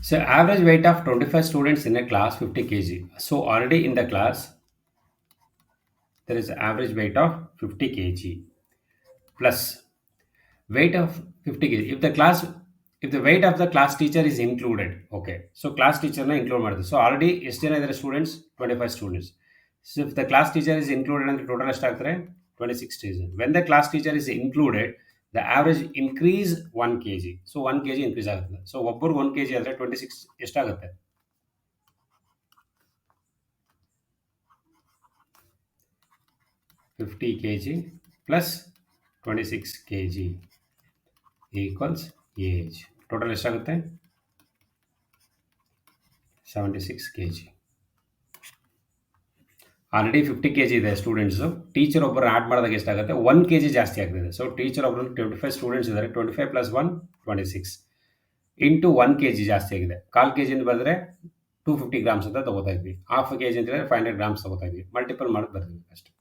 So average weight of 25 students in a class 50 kg. So already in the class there is average weight of 50 kg plus weight of 50 kg. If the weight of the class teacher is included, okay, so class teacher na include ಮಾಡಿದೆ. So already ಎಷ್ಟು ಜನ ಇದ್ದಾರೆ students? 25 students. So if the class teacher is included ಅಂದ್ರೆ total ಎಷ್ಟಾಗ್ತಾರೆ? 26 students. When the class teacher is included, the average increase 1 kg. So 1 kg increase ಆಗುತ್ತೆ. So ಒಬ್ಬರು 1 kg ಆದ್ರೆ 26 ಎಷ್ಟಾಗುತ್ತೆ? 50 kg plus 26 kg equals age. Total ಎಷ್ಟಾಗುತ್ತೆ? 76 kg. Already 50 kg ಇದೆ students. Teacher ಒಬ್ಬರು add ಮಾಡಿದಾಗ ಎಷ್ಟಾಗುತ್ತೆ? 1 kg ಜಾಸ್ತಿ ಆಗ್ತಿದೆ. ಸೊ ಟೀಚರ್ ಒಬ್ಬರು 25 ಸ್ಟೂಡೆಂಟ್ಸ್ ಇದ್ದಾರೆ. 25 ಪ್ಲಸ್ 1 26 ಇಂಟು 1 kg ಜಾಸ್ತಿ ಆಗಿದೆ. ಕಾಲು ಕೆ ಜಿಂದ ಬಂದರೆ 250 ಗ್ರಾಮ್ಸ್ ಅಂತ ತೊಗೋತಾ ಇದ್ವಿ. ಹಾಫ್ ಕೆ ಜಿ ಅಂತಂದರೆ 500 ಗ್ರಾಮ್ಸ್ ತೊಗೋತಾ ಇದ್ವಿ. ಮಲ್ಟಿಪಲ್ ಮಾಡಿ ಬರ್ತೀವಿ ಅಷ್ಟೇ.